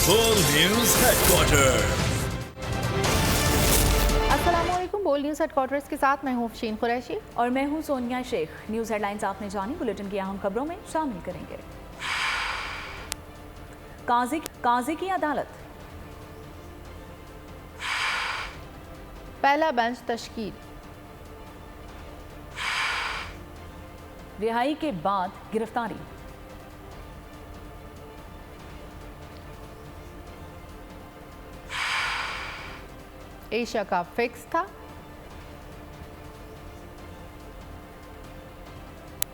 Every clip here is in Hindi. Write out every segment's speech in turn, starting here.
बोल न्यूज हेडक्वार्टर। अस्सलामुअलैकुम। बोल न्यूज़ हेडक्वार्टर्स के साथ मैं हूँ शीन कुरैशी और मैं हूँ सोनिया शेख। न्यूज़ हेडलाइंस आपने जानी, बुलेटिन की अहम खबरों में शामिल करेंगे। काजी की अदालत, पहला बेंच तश्कील, रिहाई के बाद गिरफ्तारी, एशिया कप फिक्स था।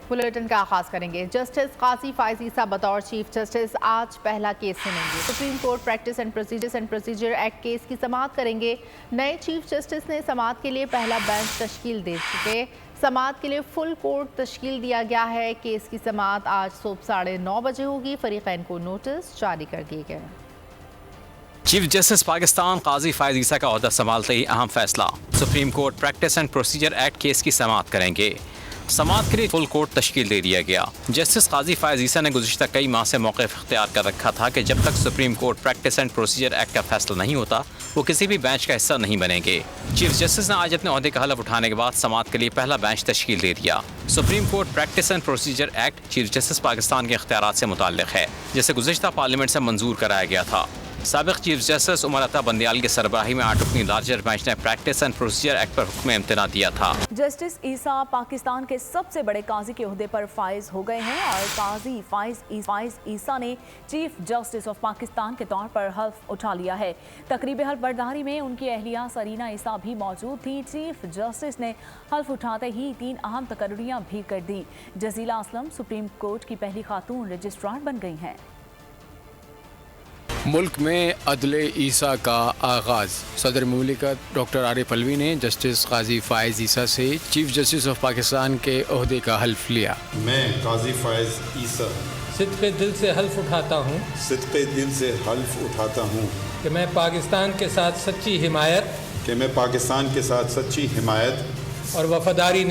बुलेटिन का आगाज करेंगे। जस्टिस काजी फायज ईसा बतौर चीफ जस्टिस आज पहला केस सुनेंगे। Supreme court practice and procedure act case की समाअत करेंगे। नए चीफ जस्टिस ने समाअत के लिए पहला बेंच तश्कील दे चुके। समाअत के लिए फुल कोर्ट तश्कील दिया गया है। केस की समाअत आज सुबह 9:30 बजे होगी। फरीकैन को नोटिस जारी कर दिए गए। चीफ जस्टिस पाकिस्तान काजी फायज ईसा का ओहदा संभालते ही अहम फैसला। Supreme court practice and procedure act case की समाअत करेंगे। समाअत के लिए फुल कोर्ट तश्कील दे दिया गया। जस्टिस काजी फायज ईसा ने गुज़िश्ता कई माह से मौक़िफ़ इख्तियार कर रखा था कि जब तक supreme court practice and procedure act का फैसला नहीं होता वो किसी भी बेंच का हिस्सा नहीं बनेंगे। चीफ जस्टिस ने आज अपने ओहदे का हलफ उठाने के बाद समाअत के लिए पहला बेंच तश्कील दे दिया। Supreme court practice and procedure act chief justice Pakistan के इख्तियारात से मुताल्लिक़ है, जिसे गुज़िश्ता पार्लियामेंट से मंजूर कराया गया था। साबिक़ चीफ जस्टिस उमर अता बंदियाल की सरबराही में 8 रुकनी लार्जर बेंच ने प्रैक्टिस एंड प्रोसीजर एक्ट पर हुक्म इम्तना दिया था। जस्टिस ईसा पाकिस्तान के सबसे बड़े काजी के ओहदे पर फाइज हो गए हैं और काजी फाइज ईसा ने चीफ जस्टिस ऑफ पाकिस्तान के तौर पर हल्फ उठा लिया है। तकरीब हल्फ बर्दारी में उनकी अहलिया सरीना ईसा भी मौजूद थी। चीफ जस्टिस ने हल्फ उठाते ही 3 अहम तकर्रियां भी कर दी। जजीला असलम सुप्रीम कोर्ट की पहली खातून रजिस्ट्रार बन गई हैं। मुल्क में अदले ईसा का आगाज़। सदर मुमलिकत डॉक्टर आरिफ अलवी ने जस्टिस काजी फायज ईसा से चीफ जस्टिस ऑफ पाकिस्तान के ओहदे का हल्फ लिया। मैं काजी फायज ईसा सिद्क़े दिल से हल्फ उठाता हूँ कि मैं पाकिस्तान के साथ सच्ची हिमायत और वफादारी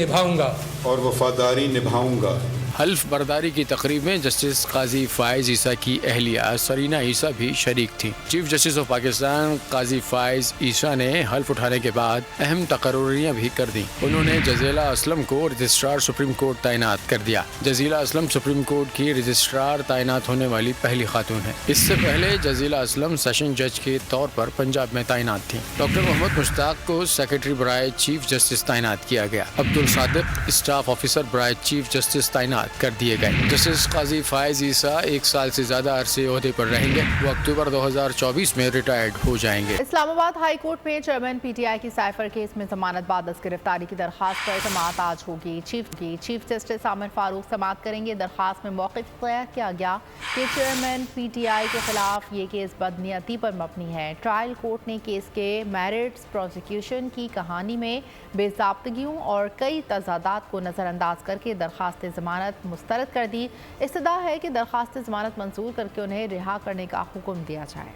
निभाऊंगा। हल्फ बर्दारी की तकरीब में जस्टिस काजी फायज ईसा की अहलिया सरीना ईसा भी शरीक थी। चीफ जस्टिस ऑफ पाकिस्तान काजी फायज ईसा ने हल्फ उठाने के बाद अहम तकर्रियां भी कर दी। उन्होंने जजीला असलम को रजिस्ट्रार सुप्रीम कोर्ट तैनात कर दिया। जजीला असलम सुप्रीम कोर्ट की रजिस्ट्रार तैनात होने वाली पहली खातून है। इससे पहले जजीला असलम सेशन जज के तौर पर पंजाब में तैनात थी। डॉक्टर मोहम्मद मुश्ताक को सेक्रेटरी बराए चीफ जस्टिस तैनात किया गया। अब्दुल सादिक स्टाफ ऑफिसर बराए चीफ जस्टिस तैनात कर दिए गए। जस्टिस काजी फायज ईसा 1 साल से ज्यादा अरसे ओहदे पर रहेंगे। वो अक्टूबर 2024 में रिटायर्ड हो जाएंगे। इस्लामाबाद हाई कोर्ट में चेयरमैन PTI की साइफर केस में जमानत बाद गिरफ्तारी की दरखास्त पर समाअत आज होगी। चीफ जस्टिस आमिर फारूक समाअत करेंगे। दरखास्त में मौक़िफ़ तय किया गया कि चेयरमैन PTI के खिलाफ ये केस बदनीयती पर मबनी है। ट्रायल कोर्ट ने केस के मेरिट्स, प्रोसिक्यूशन की कहानी में बेज़ाब्तगियों और कई तजादात को नज़रअंदाज करके दरखास्त जमानत मुस्तरद कर दी। इस्तदा है कि दरखास्त जमानत मंजूर करके उन्हें रिहा करने का हुक्म दिया जाए।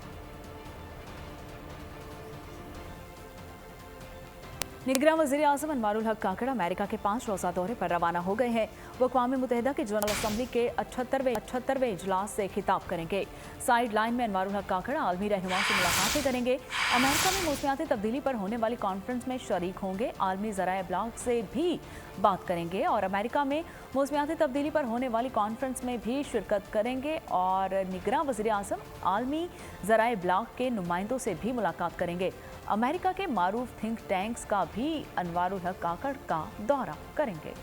निगरान वज़ीर आज़म अनवारुल हक काकड़ अमेरिका के 5 रोज़ा दौरे पर रवाना हो गए हैं। वो अक़वाम मुत्तहिदा के जनरल असम्बली के 78वें इजलास से खिताब करेंगे। साइड लाइन में अनवारुल हक काकड़ आलमी रहनुमा से मुलाकातें करेंगे। अमेरिका में मौसमियाती तब्दीली पर होने वाली कॉन्फ्रेंस में शरीक होंगे। आलमी ज़राए इब्लाग से भी बात करेंगे और अमेरिका में मौसमियाती तब्दीली पर होने वाली कॉन्फ्रेंस में भी शिरकत करेंगे। और निगरान वज़ीर आज़म आलमी ज़राए इब्लाग के नुमाइंदों से भी मुलाकात करेंगे। अमेरिका के मारूफ थिंक टैंक्स का भी अनवारुल हक काकड़ का दौरा करेंगे।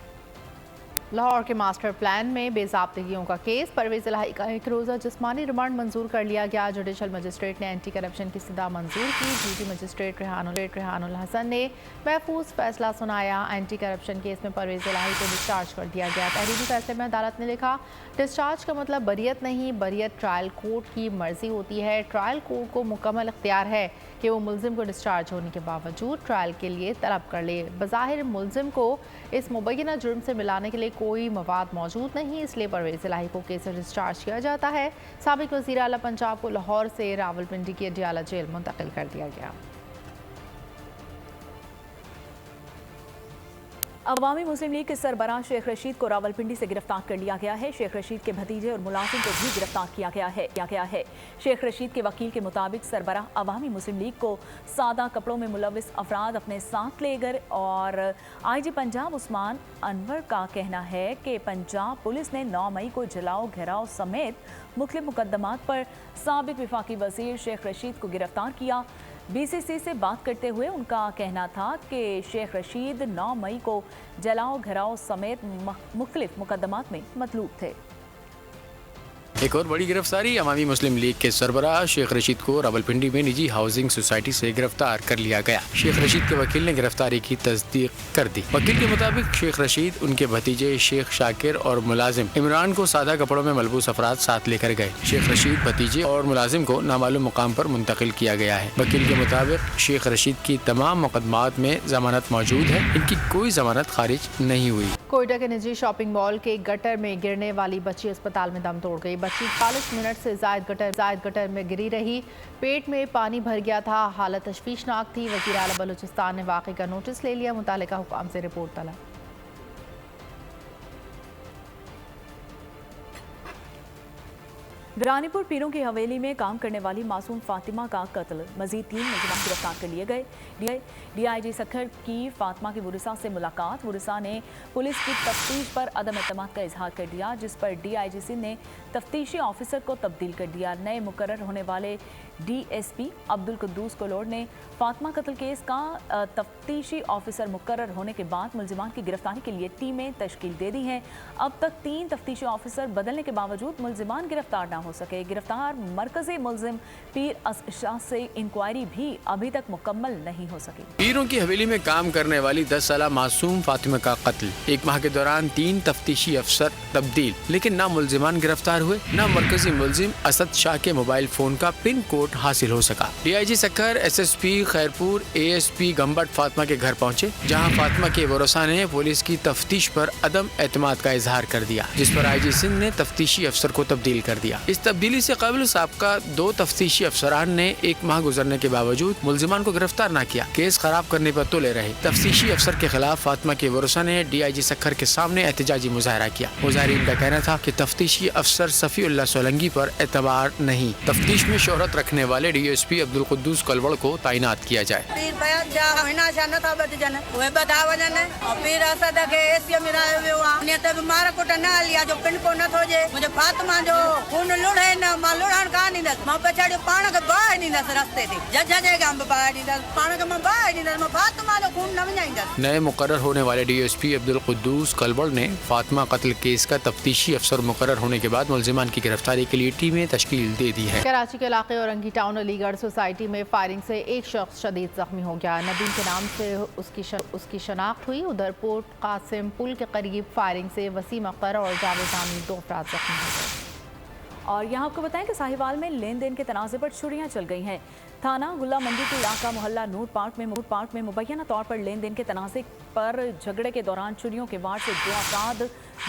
लाहौर के मास्टर प्लान में बेज़ाब्तगियों का केस। परवेज़ इलाही का 1 रोज़ा जिस्मानी रिमांड मंजूर कर लिया गया। जुडिशल मजिस्ट्रेट ने एंटी करप्शन की सदा मंजूर की। ड्यूटी मजिस्ट्रेट रेहानुल हसन ने महफूज फैसला सुनाया। एंटी करप्शन केस में परवेज़ इलाही को डिस्चार्ज कर दिया गया। तहरीरी फैसले में अदालत ने लिखा, डिस्चार्ज का मतलब बरियत नहीं, बरियत ट्रायल कोर्ट की मर्जी होती है। ट्रायल कोर्ट को मुकम्मल इख्तियार है कि वो मुलजिम को डिस्चार्ज होने के बावजूद ट्रायल के लिए तलब कर ले। बज़ाहिर मुलजिम को इस मुबैना जुर्म से मिलाने के लिए कोई मवाद मौजूद नहीं, इसलिए परवेज़ इलाही को केस से डिस्चार्ज किया जाता है। साबिक़ वज़ीर आला पंजाब को लाहौर से रावलपिंडी की अडियाला जेल मुंतकिल कर दिया गया। अवामी मुस्लिम लीग के सरबराह शेख रशीद को रावलपिंडी से गिरफ्तार कर लिया गया है। शेख रशीद के भतीजे और मुलाजिम को भी गिरफ्तार किया गया है। शेख रशीद के वकील के मुताबिक सरबराह अवामी मुस्लिम लीग को सादा कपड़ों में मुलविस अफराद अपने साथ ले गए और IG पंजाब उस्मान अनवर का कहना है कि पंजाब पुलिस ने 9 मई को जलाओ घेराव समेत मुख्तलिफ मुकदमात पर साबिक वफाकी वजीर शेख रशीद को गिरफ्तार किया। BCC से बात करते हुए उनका कहना था कि शेख रशीद 9 मई को जलाओ घेराव समेत मुख्तलिफ मुकदमात में मतलूब थे। एक और बड़ी गिरफ्तारी, अवामी मुस्लिम लीग के सरबराह शेख रशीद को रावलपिंडी में निजी हाउसिंग सोसाइटी से गिरफ्तार कर लिया गया। शेख रशीद के वकील ने गिरफ्तारी की तस्दीक कर दी। वकील के मुताबिक शेख रशीद, उनके भतीजे शेख शाकिर और मुलाजिम इमरान को सादा कपड़ों में मलबूस अफराद साथ लेकर गए। शेख रशीद, भतीजे और मुलाजिम को नामालूम मुकाम पर मुंतकिल किया गया है। वकील के मुताबिक शेख रशीद की तमाम मुकदमात में जमानत मौजूद है, इनकी कोई जमानत खारिज नहीं हुई। कोयटा के निजी शॉपिंग मॉल के गटर में गिरने वाली बच्ची अस्पताल में दम तोड़ गई। बच्ची 40 मिनट से जायद गटर में गिरी रही, पेट में पानी भर गया था, हालत तशवीशनाक थी। वज़ीर आला बलूचिस्तान ने वाक़े का नोटिस ले लिया, मुतालिका हुकाम से रिपोर्ट तलब। रानीपुर पीरों की हवेली में काम करने वाली मासूम फातिमा का कत्ल, मजीद 3 मुलजिमान गिरफ्तार कर लिए गए। DIG सक्खर की फातिमा के मुरसा से मुलाकात, मुरसा ने पुलिस की तफ्तीश पर अदम एतमाद का इजहार कर दिया, जिस पर DIG सिंध ने तफ्तीशी ऑफिसर को तब्दील कर दिया। नए मुकर्रर होने वाले DSP अब्दुल कुद्दूस कोलोड ने फातिमा कत्ल केस का तफ्तीशी ऑफिसर मुकर्रर होने के बाद मुलजिमान की गिरफ्तारी के लिए टीमें तश्कील दे दी हैं। अब तक 3 तफ्तीशी ऑफिसर बदलने के बावजूद मुलजिमान गिरफ्तार न हो सके। गिरफ्तार मरकजी मुलजिम पीर अशशाह से इंक्वायरी भी अभी तक मुकम्मल नहीं हो सकी। पीरों की हवेली में काम करने वाली 10 साला मासूम फातिमा का कत्ल, 1 माह के दौरान 3 तफ्तीशी अफसर तब्दील, लेकिन ना मुलजिमान गिरफ्तार हुए, ना मरकजी मुलजिम असद शाह के मोबाइल फोन का पिन कोड हासिल हो सका। DIG Sukkur, SSP Khairpur, ASP Gambat Fatima के घर पहुँचे, जहाँ फातिमा के वरसा ने पुलिस की तफ्तीश पर अदम एतमाद का इजहार कर दिया, जिस पर IG सिंध ने तफ्तीशी अफसर को तब्दील कर दिया। इस तब्दीली से कबल साबका 2 तफ्तीशी अफसरान ने 1 माह गुजरने के बावजूद मुलजिमान को गिरफ्तार न किया, केस खराब करने पर तुले रहे। तफ्तीशी अफसर के खिलाफ फातिमा के वरसा ने DIG सक्खर के सामने एहतजाजी मुजाहरा किया। मुजाहिरीन का कहना था कि तफ्तीशी अफसर सफीउल्लाह सोलंगी पर एतबार नहीं, तफ्तीश में शोहरत रखने वाले DSP अब्दुल कुद्दूस कलवड़ को तैनात किया जाए। नए मुकर्रर होने वाले DSP अब्दुल कुद्दूस कलवड़ ने फातिमा कत्ल केस का तफ्तीशी अफसर मुकर्रर होने के बाद मुलजिमान की गिरफ्तारी के लिए टीमें तश्कील दे दी है। कराची के इलाके औरंगी टाउन अलीगढ़ सोसाइटी में फायरिंग से एक शख्स शदीद जख्मी हो गया। नदीम के नाम से उसकी शनाख्त हुई। उधर पोर्ट कासिम पुल के करीब फायरिंग से वसीम अख्तर और जावेद आमिर 2 अफराद जख्मी हो गए। और यहाँ आपको बताएं कि साहिवाल में लेन देन के तनाज़े पर छुरियाँ चल गई हैं। थाना गुल्ला मंडी के इलाका मोहल्ला नूर पार्क में मुबैना तौर पर लेन देन के तनाज़े पर झगड़े के दौरान छुरियों के वार से 2 अफराद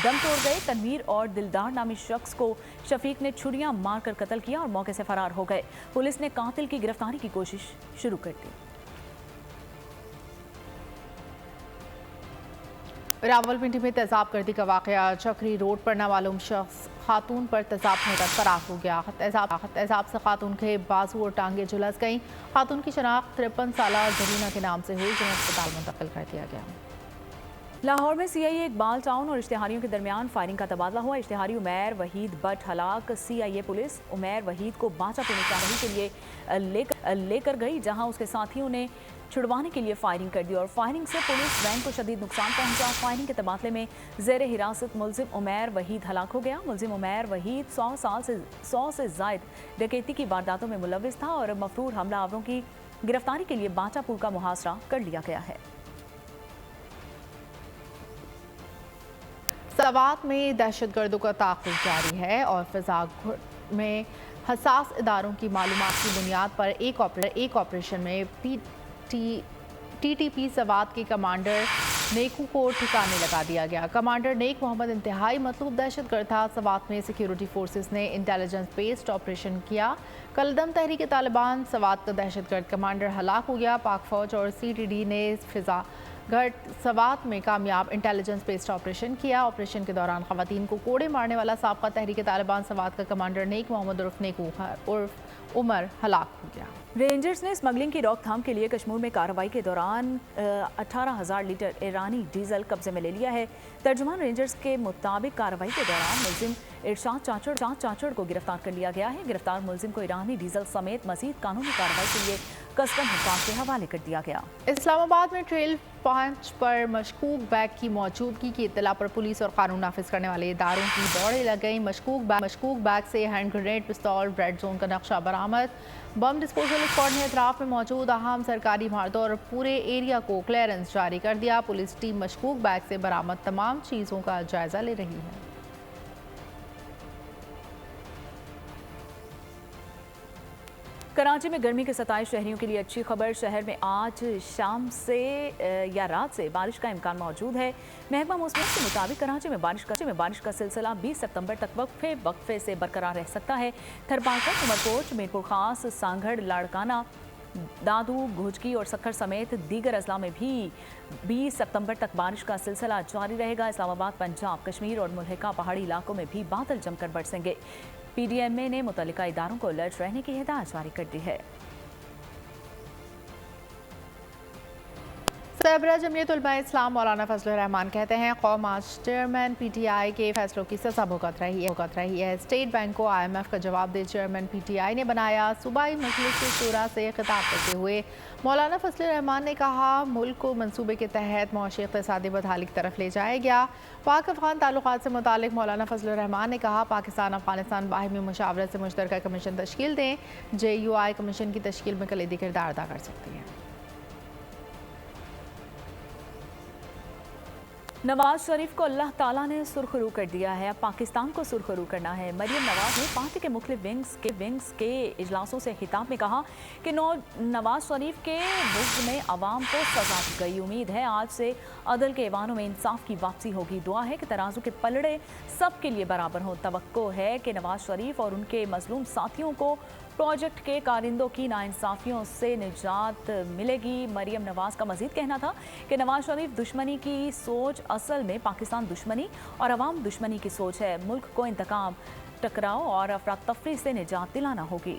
दम तोड़ गए। तनवीर और दिलदार नामी शख्स को शफीक ने छुरियाँ मारकर कत्ल किया और मौके से फरार हो गए। पुलिस ने कातिल की गिरफ्तारी की कोशिश शुरू कर दी। रावलपिंडी में तेजाब गर्दी का वाकया, चक्री रोड पर नामालूम शख्स खातून पर तेजाब होकर फरार हो गया। तेजाब से खातून के बाजू और टांगे झुलस गईं। खातून की शनाख्त 53 साला जरीना के नाम से हुई, जिन्हें अस्पताल मुंतकिल कर दिया गया। लाहौर में CIA इकबाल टाउन और इश्तिहारियों के दरमियान फायरिंग का तबादला हुआ। इश्तिहारी उमैर वहीद बट हलाक। CIA पुलिस उमैर वहीद को बांचा पुलिस चावही के लिए लेकर गई, जहां उसके साथियों ने छुड़वाने के लिए फायरिंग कर दी और फायरिंग से पुलिस वैन को शदीद नुकसान पहुंचा। फायरिंग के तबादले में ज़ेर हिरासत मुलजिम उमैर वहीद हलाक हो गया। मुलजिम उमैर वहीद 100 से जायद डकैती की वारदातों में मुलविस था और मफरूर हमलावरों की गिरफ्तारी के लिए बांचा पुल का मुहासरा कर लिया गया है। सवात में दहशतगर्दों का ताक़ुब जारी है और फिजा में हसास इदारों की मालूमात की बुनियाद पर एक ऑपरेशन में TTP सवात के कमांडर नेकू को ठिकाने लगा दिया गया। कमांडर नेक मोहम्मद इंतहाई मतलूब दहशतगर्द था। सवात में सिक्योरिटी फोर्सेस ने इंटेलिजेंस बेस्ड ऑपरेशन किया। कलदम तहरीक तालिबान सवात का दहशतगर्द कमांडर हलाक हो गया। पाक फौज और CTD ने फिजा घट सवात में कामयाब इंटेलिजेंस बेस्ड ऑपरेशन किया। ऑपरेशन के दौरान खवातीन को कोड़े मारने वाला साबका तहरीक तालिबान सवात का कमांडर नेक मोहम्मद उर्फ उमर हलाक हो गया। रेंजर्स ने स्मगलिंग की रोकथाम के लिए कश्मीर में कार्रवाई के दौरान 18,000 लीटर ईरानी डीजल कब्जे में ले लिया है। तर्जुमान रेंजर्स के मुताबिक कार्रवाई के दौरान मुलजिम इरशाद चाचड़ को गिरफ्तार कर लिया गया है। गिरफ्तार मुलजिम को ईरानी डीजल समेत मजीद कानूनी कार्रवाई के लिए कस्टम हुकाम के हवाले कर दिया गया। इस्लामाबाद में ट्रेल 5 पर मशकूक बैग की मौजूदगी की इत्तला पर पुलिस और कानून नाफिज करने वाले इदारों की दौड़ें लग गई। मशकूक बैग से हैंड ग्रेनेड, पिस्तौल, रेड जोन का नक्शा बरामद। बम डिस्पोजल स्क्वाड ने अतराफ में मौजूद अहम सरकारी इमारतों और पूरे एरिया को क्लियरेंस जारी कर दिया। पुलिस टीम मशकूक बैग से बरामद तमाम चीज़ों का जायजा ले रही है। कराची में गर्मी के सताए शहरियों के लिए अच्छी खबर। शहर में आज शाम से या रात से बारिश का इम्कान मौजूद है। महकमा मौसम के मुताबिक कराची में बारिश का सिलसिला 20 सितंबर तक वक्फे से बरकरार रह सकता है। थरपालकर, उमरकोट, मीरपुर खास, सांगड़, लाड़काना, दादू, घुजकी और सक्खर समेत दीगर अजला में भी 20 सितंबर तक बारिश का सिलसिला जारी रहेगा। इस्लामाबाद, पंजाब, कश्मीर और मुल्हिका पहाड़ी इलाकों में भी बादल जमकर बरसेंगे। PDMA ने मुतल्लिका इदारों को अलर्ट रहने की हिदायत जारी कर दी है। सरबराह जमीयत उलमा इस्लाम मौलाना फजलुर रहमान कहते हैं कौम आज चेयरमैन PTI के फैसलों की सजा भुगत रही है। स्टेट बैंक को IMF का जवाब दे चेयरमैन PTI ने बनाया। सूबाई मजलिस शूरा से खिताब करते हुए मौलाना फजलुर रहमान ने कहा मुल्क को मंसूबे के तहत मौशी इक़्तिसादी बदहाली की तरफ ले जाया गया। पाक अफ़गान ताल्लुकात से मुतालिक मौलाना फजलुर रहमान ने कहा पाकिस्तान अफगानिस्तान बाहिमी मुशावरत से मुश्तरका कमीशन तश्कील दें। JUI कमीशन की तश्कील में कलीदी किरदार अदा कर सकती है। नवाज शरीफ को अल्लाह ताला ने सुरखरू कर दिया है। अब पाकिस्तान को सुरखरू करना है। मरियम नवाज ने पार्टी के मुख्तलिफ विंग्स के इजलासों से खिताब में कहा कि नवाज शरीफ के मुल्क में अवाम को सजा दी गई। उम्मीद है आज से अदल के ऐवानों में इंसाफ की वापसी होगी। दुआ है कि तराजू के पलड़े सबके लिए बराबर हों। तवक्को है कि नवाज शरीफ और उनके मजलूम साथियों को प्रोजेक्ट के कारिंदों की नाइंसाफियों से निजात मिलेगी। मरियम नवाज का मजीद कहना था कि नवाज शरीफ दुश्मनी की सोच असल में पाकिस्तान दुश्मनी और अवाम दुश्मनी की सोच है। मुल्क को इंतकाम, टकराव और अफरा तफरी से निजात दिलाना होगी।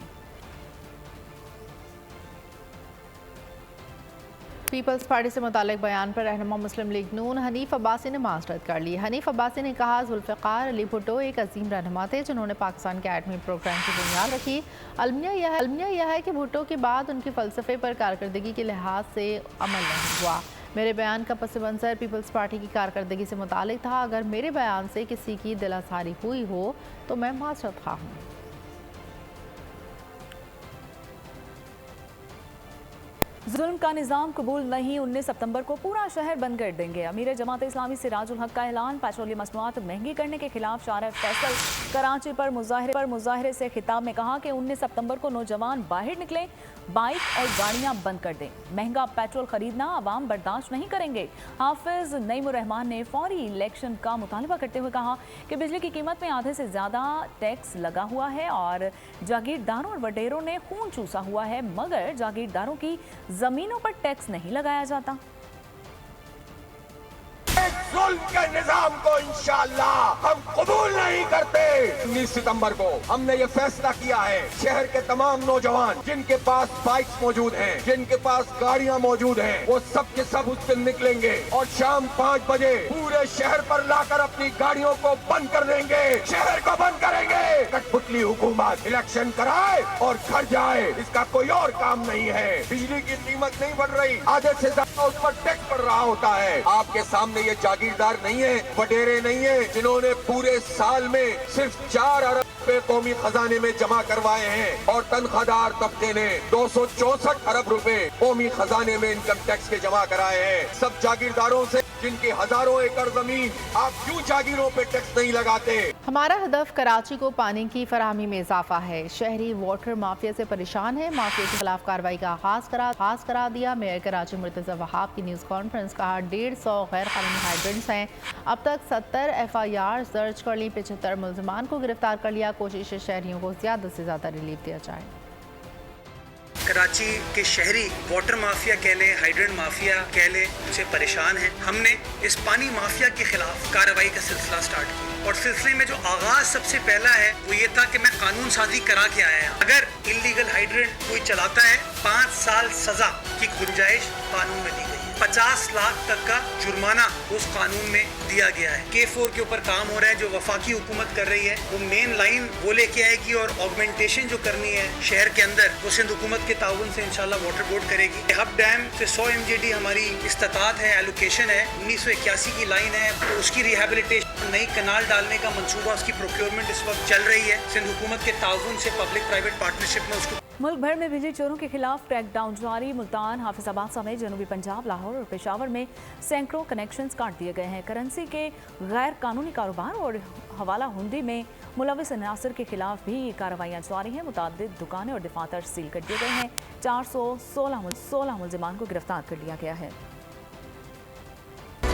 पीपल्स पार्टी से मुतालिक बयान पर रहनुमा मुस्लिम लीग नून हनीफ अब्बासी ने माजरत कर ली। हनीफ अब्बासी ने कहा जुल्फ़िकार अली भुट्टो एक अजीम रहनुमा थे जिन्होंने पाकिस्तान के एटमी प्रोग्राम की बुनियाद रखी। अलमिया यह है कि भुट्टो के बाद उनके फ़लसफ़े पर कारकर्दगी के लिहाज से अमल नहीं हुआ। मेरे बयान का पस मंज़र पीपल्स पार्टी की कारकर्दगी से मुतालिक था। अगर मेरे बयान से किसी की दिल आज़ारी हुई हो तो मैं माजरत खा हूँ। जुल्म का निज़ाम कबूल नहीं, 19 सितंबर को पूरा शहर बंद कर देंगे। अमीर जमात इस्लामी सिराजुल हक का ऐलान। पेट्रोलियम मसनूआत महंगी करने के खिलाफ शारा फैसल कराची पर मुजाहरे से खिताब में कहा कि 19 सितंबर को नौजवान बाहर निकलें, बाइक और गाड़ियां बंद कर दें। महंगा पेट्रोल खरीदना अवाम बर्दाश्त नहीं करेंगे। हाफिज नईमुर रहमान ने फौरी इलेक्शन का मुतालबा करते हुए कहा कि बिजली की कीमत में आधे से ज़्यादा टैक्स लगा हुआ है और जागीरदारों और वडेरों ने खून चूसा हुआ है, मगर जागीरदारों की जमीनों पर टैक्स नहीं लगाया जाता। जुल्म के निजाम को इंशाअल्लाह हम कबूल नहीं करते। 19 सितंबर को हमने ये फैसला किया है, शहर के तमाम नौजवान जिनके पास बाइक्स मौजूद हैं, जिनके पास गाड़ियां मौजूद हैं, वो सब के सब उस दिन निकलेंगे और शाम 5 बजे पूरे शहर पर लाकर अपनी गाड़ियों को बंद कर देंगे, शहर को बंद करेंगे। कठपुतली हुकूमत इलेक्शन कराए और घर जाए, इसका कोई और काम नहीं है। बिजली की कीमत नहीं बढ़ रही, आधे से ज्यादा उस पर टैक्स बढ़ रहा होता है। आपके सामने ये जागीरदार नहीं है, वडेरे नहीं है, जिन्होंने पूरे साल में सिर्फ 4 अरब रुपए कौमी खजाने में जमा करवाए हैं और तनख्वाहदार तबके ने 264 अरब रुपए कौमी खजाने में इनकम टैक्स के जमा कराए हैं। सब जागीरदारों से जिनकी हजारों एकड़ जमीन, आप क्यों जागीरों पे टैक्स नहीं लगाते? हमारा हदफ कराची को पानी की फराहमी में इजाफा है। शहरी वाटर माफिया से परेशान है। माफिया के खिलाफ कार्रवाई का आगाज करा दिया। मेयर कराची मुर्तज़ा वहाब की न्यूज़ कॉन्फ्रेंस। कहा 150 गैर कानूनी हाइड्रेंट्स हैं। अब तक 70 FIR दर्ज कर ली। 75 मुलजमान को गिरफ्तार कर लिया। कोशिश शहरियों को ज़्यादा से ज़्यादा रिलीफ दिया जाए। कराची के शहरी वाटर माफिया कह लें, हाइड्रेंट माफिया कह लें, से परेशान हैं। हमने इस पानी माफिया के खिलाफ कार्रवाई का सिलसिला स्टार्ट किया और सिलसिले में जो आगाज सबसे पहला है वो ये था कि मैं कानून साजी करा के आया हूं। अगर इलीगल हाइड्रेंट कोई चलाता है 5 साल सजा की गुंजाइश कानून में दी गई है। 50 लाख तक का जुर्माना उस कानून में दिया गया है। K4 के ऊपर काम हो रहा है जो वफाकी हुकूमत कर रही है। वो मेन लाइन वो लेके आएगी और ऑगमेंटेशन जो करनी है शहर के अंदर वो सिंध हुकूमत के ताउन से इंशाल्लाह वाटर बोर्ड करेगी। हब डैम से 100 MJD हमारी इस्तात है, एलोकेशन है। 1981 की लाइन है तो उसकी रिहेबिलिटेशन, नई कनाल डालने का मंसूबा, उसकी प्रोक्योरमेंट इस वक्त चल रही है। सिंध हुकूमत के ताउन से पब्लिक प्राइवेट पार्टनरशिप में उसको। मुल्क भर में बिजली चोरों के खिलाफ क्रैकडाउन जारी। मुल्तान, हाफिजाबाद समेत जनूबी पंजाब, लाहौर और पेशावर में सैकड़ों कनेक्शंस काट दिए गए हैं। करेंसी के गैर कानूनी कारोबार और हवाला हुंडी में मुलविस अनासर के खिलाफ भी कार्रवाइयाँ जारी हैं। मुतादिद दुकानें और दफातर सील कर दिए गए हैं। 416 मुलजिमान को गिरफ्तार कर लिया गया है।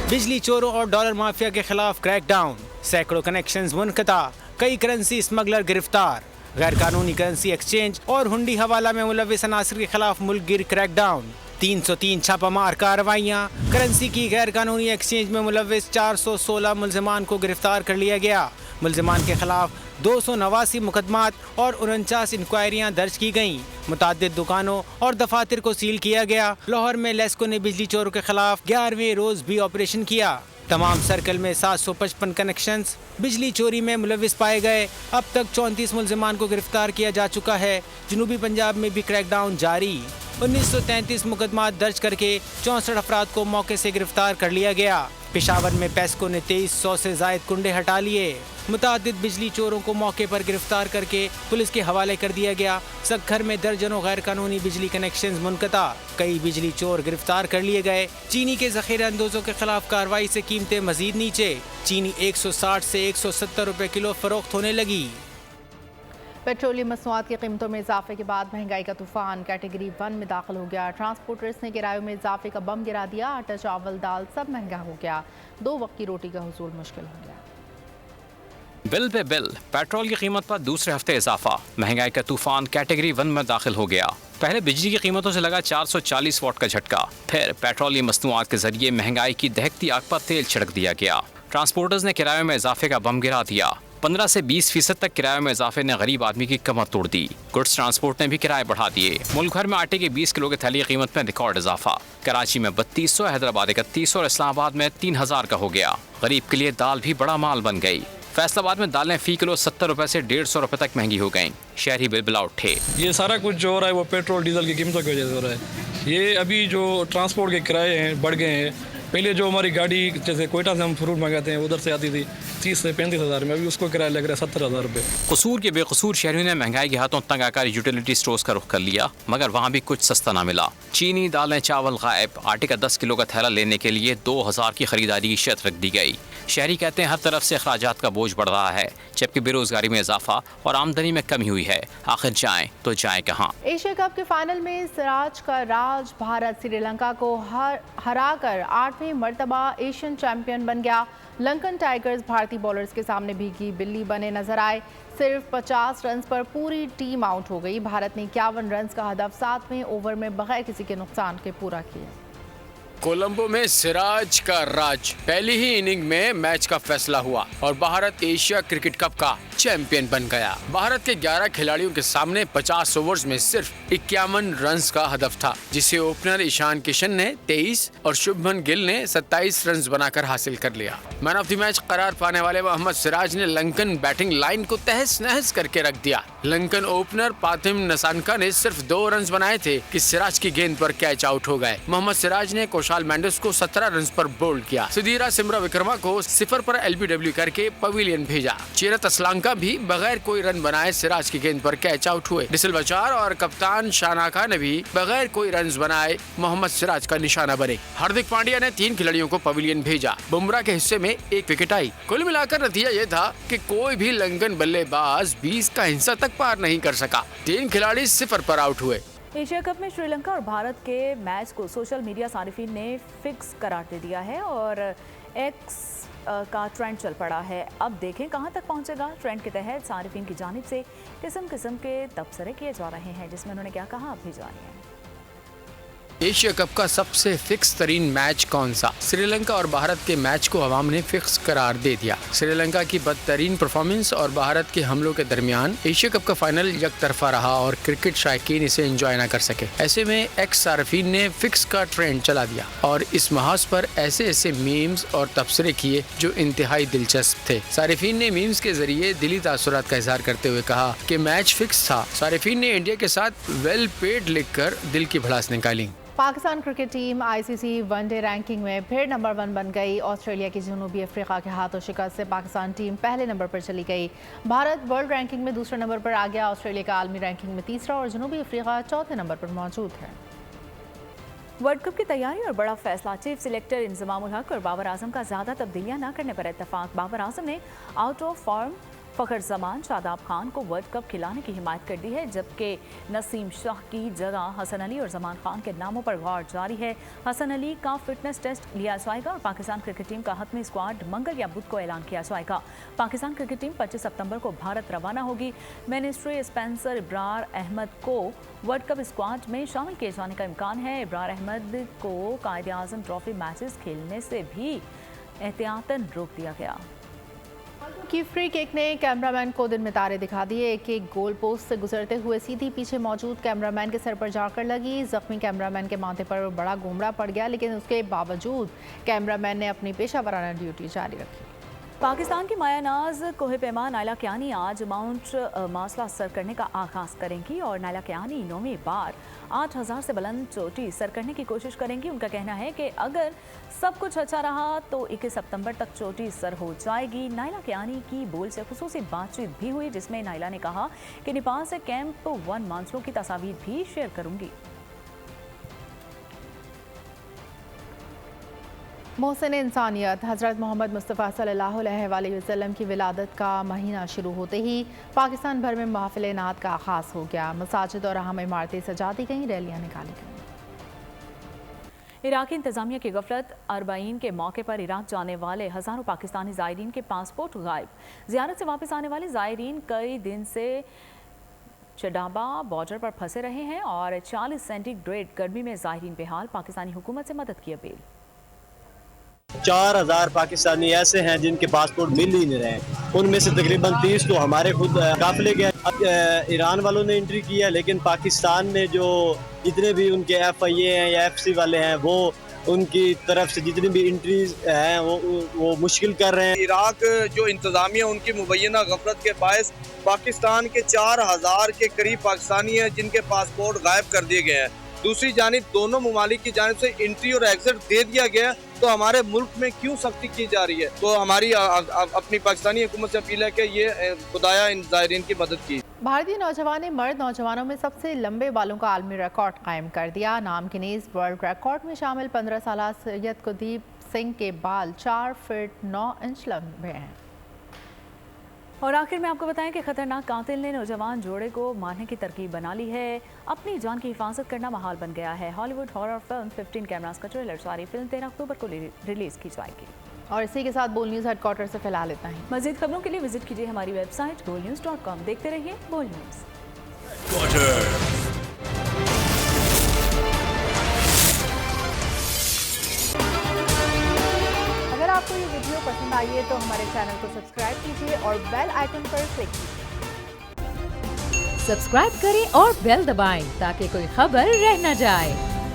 बिजली चोरों और डॉलर माफिया के खिलाफ क्रैकडाउन, सैकड़ों कनेक्शंस मुनक़ता, कई करेंसी स्मगलर गिरफ्तार। गैर कानूनी करेंसी एक्सचेंज और हुंडी हवाला में मुलविस अनासर के खिलाफ मुल्क गिर क्रैकडाउन। 303 छापामार कार्रवाइयाँ। करेंसी की गैर कानूनी एक्सचेंज में मुलविस 416 मुलजिमान को गिरफ्तार कर लिया गया। मुलजिमान के खिलाफ 289 मुकदमात और 49 इंक्वायरियाँ दर्ज की गईं। मुतादिद दुकानों और दफातर को सील किया गया। लाहौर में लेस्को ने बिजली चोरों के खिलाफ 11वें रोज भी ऑपरेशन किया। तमाम सर्कल में 755 कनेक्शंस बिजली चोरी में मुलविस पाए गए। अब तक 34 मुलजिमान को गिरफ्तार किया जा चुका है। जनूबी पंजाब में भी क्रैकडाउन जारी। 1933 मुकदमात दर्ज करके 64 अफराद को मौके से गिरफ्तार कर लिया गया। पेशावर में पेस्को ने 2300 से जायद कुंडे हटा लिए। मुतादिद बिजली चोरों को मौके पर गिरफ्तार करके पुलिस के हवाले कर दिया गया। सक्खर में दर्जनों गैर कानूनी बिजली कनेक्शंस मुनक़ता, कई बिजली चोर गिरफ्तार कर लिए गए। चीनी के ज़ख़ीरा अंदोज़ों के खिलाफ कार्रवाई से कीमतें मजीद नीचे। चीनी 160 से 170 रुपए किलो फरोख्त होने लगी। पेट्रोलियम मसनूआत की कीमतों में इजाफे के बाद महंगाई का तूफान कैटेगरी 1 में दाखिल हो गया। ट्रांसपोर्टर्स ने किरायों में इजाफे का बम गिरा दिया। आटा, चावल, दाल सब महंगा हो गया। 2 वक्त की रोटी का हुसूल मुश्किल हो गया। बिल पे बिल, पेट्रोल की कीमत पर दूसरे हफ्ते इजाफा। महंगाई का तूफान कैटेगरी 1 में दाखिल हो गया। पहले बिजली की कीमतों से लगा 440 वाट का झटका। फिर पेट्रोलियम मसनूआत के जरिए महंगाई की दहकती आग पर तेल छिड़क दिया गया। ट्रांसपोर्टर्स ने किरायों में इजाफे का बम गिरा दिया। 15 से 20% तक किराए में इजाफे ने गरीब आदमी की कमर तोड़ दी। गुड्स ट्रांसपोर्ट ने भी किराए बढ़ा दिए। मुल्क भर में आटे के 20 किलो की थैली की कीमत में रिकॉर्ड इजाफा। कराची में 3200, हैदराबाद 3100 और इस्लामाबाद में 3000 का हो गया। गरीब के लिए दाल भी बड़ा माल बन गई। फैसलाबाद में दालें फी किलो 70 रुपए से 150 रुपए तक महंगी हो गईं। शहरी बिलबिला उठे। ये सारा कुछ जो हो रहा है वो पेट्रोल डीजल की कीमतों की वजह से हो रहा है। ये अभी जो ट्रांसपोर्ट के किराए हैं बढ़ गए हैं। पहले जो हमारी गाड़ी जैसे कोयटा से हम फ्रूट मंगाते हैं उधर से आती थी 30 से 35 हज़ार में, अभी उसको किराया लग रहा है 70,000 रुपये। कसूर के बेकसूर शहरियों ने महंगाई के हाथों तंग आकर यूटिलिटी स्टोर्स का रुख कर लिया, मगर वहाँ भी कुछ सस्ता ना मिला। चीनी, दालें, चावल गायब। आटे का 10 किलो का थैला लेने के लिए 2000 की खरीदारी की शर्त रख दी गई। शहरी कहते हैं हर तरफ से अखराजात का बोझ बढ़ रहा है, जबकि बेरोजगारी में इजाफा और आमदनी में कमी हुई है। आखिर जाएं तो जाएं कहाँ। एशिया कप के फाइनल में सिराज का राज, भारत श्रीलंका को हराकर 8वीं मर्तबा एशियन चैंपियन बन गया। लंकन टाइगर्स भारतीय बॉलर्स के सामने भीगी बिल्ली बने नजर आए। सिर्फ 50 रन पर पूरी टीम आउट हो गई। भारत ने 51 रन का हदफ 7वें ओवर में बगैर किसी के नुकसान के पूरा किया। कोलंबो में सिराज का राज, पहली ही इनिंग में मैच का फैसला हुआ और भारत एशिया क्रिकेट कप का चैंपियन बन गया। भारत के 11 खिलाड़ियों के सामने 50 ओवर्स में सिर्फ 51 रन्स का हदफ था, जिसे ओपनर ईशान किशन ने 23 और शुभमन गिल ने 27 रन्स बनाकर हासिल कर लिया। मैन ऑफ द मैच करार पाने वाले मोहम्मद सिराज ने लंकन बैटिंग लाइन को तहस नहस करके रख दिया। लंकन ओपनर पाथिम नसानका ने सिर्फ 2 रन्स बनाए थे कि सिराज की गेंद पर कैच आउट हो गए। मोहम्मद सिराज ने कौशाल मेंडिस को 17 रन पर बोल्ड किया। सुधीरा सिमरा विक्रमा को 0 पर LBW करके पवेलियन भेजा। चेरत असलांका भी बगैर कोई रन बनाए सिराज की गेंद पर कैच आउट हुए। डिसल बचार और कप्तान शानाका ने भी बगैर कोई रन बनाए मोहम्मद सिराज का निशाना बने। हार्दिक पांड्या ने 3 खिलाड़ियों को पवेलियन भेजा। बुमराह के हिस्से में 1 विकेट आई। कुल मिलाकर नतीजा ये था कि कोई भी लंकन बल्लेबाज 20 का हिस्सा तक पार नहीं कर सका। 3 खिलाड़ी 0 पर आउट हुए। एशिया कप में श्रीलंका और भारत के मैच को सोशल मीडिया सारिफीन ने फिक्स करार दे दिया है और एक्स का ट्रेंड चल पड़ा है। अब देखें कहां तक पहुंचेगा। ट्रेंड के तहत सारिफीन की जानिब से किस्म किस्म के तबसरे किए जा रहे हैं, जिसमें उन्होंने क्या कहा आप भी जानिए। एशिया कप का सबसे फिक्स तरीन मैच कौन सा? श्रीलंका और भारत के मैच को अवाम ने फिक्स करार दे दिया। श्रीलंका की बदतरीन परफॉर्मेंस और भारत के हमलों के दरमियान एशिया कप का फाइनल एक तरफा रहा और क्रिकेट शायकीन इसे एंजॉय न कर सके। ऐसे में एक्स सार्फिन ने फिक्स का ट्रेंड चला दिया और इस महाज पर ऐसे ऐसे मीम्स और तबसरे किए जो इंतहाई दिलचस्प थे। सारिफीन ने मीम्स के जरिए दिली तासुरात का इजहार करते हुए कहा कि मैच फिक्स था। सारिफीन ने इंडिया के साथ वेल पेड लिखकर दिल की भड़ास निकाली। Pakistan cricket team ICC one day ranking में फिर नंबर 1 बन गई। ऑस्ट्रेलिया की जनूबी अफ्रीका के हाथों शिकस्त से पाकिस्तान टीम पहले नंबर पर चली गई। भारत वर्ल्ड रैंकिंग में दूसरे नंबर पर आ गया। ऑस्ट्रेलिया का आलमी रैंकिंग में तीसरा और जनूबी अफ्रीका चौथे नंबर पर मौजूद है। वर्ल्ड कप की तैयारी और बड़ा फैसला। चीफ सिलेक्टर इंजमामुल हक और बाबर आजम का ज्यादा तब्दीलियां न करने पर इत्तेफाक। बाबर आजम ने आउट ऑफ फॉर्म फखर जमान शादाब खान को वर्ल्ड कप खिलाने की हिमायत कर दी है, जबकि नसीम शाह की जगह हसन अली और जमान खान के नामों पर गौर जारी है। हसन अली का फिटनेस टेस्ट लिया जाएगा और पाकिस्तान क्रिकेट टीम का हतमी स्क्वाड मंगल या बुध को ऐलान किया जाएगा। पाकिस्तान क्रिकेट टीम 25 सितंबर को भारत रवाना होगी। मिनिस्ट्री स्पेंसर इब्रार अहमद को वर्ल्ड कप स्क्वाड में शामिल किए जाने का इम्कान है। इब्रार अहमद को कायदे आजम ट्रॉफी मैचेस खेलने से भी एहतियातन रोक दिया गया। की फ्री किक ने कैमरामैन को दिन में तारे दिखा दिए। एक गोल पोस्ट से गुजरते हुए सीधी पीछे मौजूद कैमरामैन के सर पर जाकर लगी। जख्मी कैमरामैन के माथे पर बड़ा गोमड़ा पड़ गया, लेकिन उसके बावजूद कैमरामैन ने अपनी पेशावराना ड्यूटी जारी रखी। पाकिस्तान की मायानाज कोहे पैमा नायला कियानी आज माउंट मासला सर करने का आगाज करेंगी और नायला कियानी 9वीं बार 8000 से बुलंद चोटी सर करने की कोशिश करेंगी। उनका कहना है कि अगर सब कुछ अच्छा रहा तो 21 सितंबर तक चोटी सर हो जाएगी। नायला कियानी की बोल से खुसूसी बातचीत भी हुई, जिसमें नायला ने कहा कि नेपाल से कैंप 1 मानसरों की तस्वीर भी शेयर करूंगी। मोहसिन इंसानियत हज़रत मोहम्मद मुस्तफ़ा सल्लल्लाहु अलैहि वसल्लम की विलादत का महीना शुरू होते ही पाकिस्तान भर में महफिल नात का आगाज़ हो गया। मसाजिद और अहम इमारतें सजा दी गईं, रैलियाँ निकाली गईं। इराकी इंतजामिया की गफलत। अरबाईन के मौके पर इराक जाने वाले हज़ारों पाकिस्तानी ज़ायरीन के पासपोर्ट गायब। ज़ियारत से वापस आने वाले ज़ायरीन कई दिन से चडाबा बॉर्डर पर फंसे रहे हैं और 40 सेंटीग्रेड गर्मी में ज़ायरीन बेहाल। पाकिस्तानी हुकूमत से मदद की अपील। 4000 पाकिस्तानी ऐसे हैं जिनके पासपोर्ट मिल ही नहीं रहे। उनमें से तकरीबन 30 तो हमारे खुद काफिले के ईरान वालों ने एंट्री की है, लेकिन पाकिस्तान ने जो जितने भी उनके FIA हैं या FC वाले हैं वो उनकी तरफ से जितनी भी एंट्रीज हैं वो मुश्किल कर रहे हैं। इराक जो इंतजामिया उनकी मुबैना गफलत के बायस पाकिस्तान के 4000 के करीब पाकिस्तानी हैं जिनके पासपोर्ट गायब कर दिए गए हैं। दूसरी जानिब दोनों ममालिक की जानिब से एंट्री और एग्जिट दे दिया गया, तो हमारे मुल्क में क्यों सख्ती की जा रही है? तो हमारी अपनी पाकिस्तानी हुकूमत से अपील है कि ये खुदाया इन ज़ायरीन की मदद की। भारतीय नौजवान ने मर्द नौजवानों में सबसे लंबे बालों का आलमी रिकॉर्ड कायम कर दिया। नाम गिनीज वर्ल्ड रिकॉर्ड में शामिल 15 साल सैयद कुलदीप सिंह के बाल 4 फीट 9 इंच लंबे हैं। और आखिर में आपको बताएं कि खतरनाक कातिल ने नौजवान जोड़े को मारने की तरकीब बना ली है। अपनी जान की हिफाजत करना महाल बन गया है। हॉलीवुड हॉरर फिल्म 15 कैमरास का ट्रेलर सारी फिल्म 13 अक्टूबर को रिलीज की जाएगी। और इसी के साथ बोल न्यूज़ हेडक्वार्टर से फिलहाल इतना ही। मजीद खबरों के लिए विजिट कीजिए हमारी वेबसाइट bolnews.com। देखते रहिए बोल न्यूज़। अगर आपको ये वीडियो पसंद आई है तो हमारे चैनल को सब्सक्राइब कीजिए और बेल आइकन पर क्लिक कीजिए। सब्सक्राइब करें और बेल दबाएं ताकि कोई खबर रह न जाए।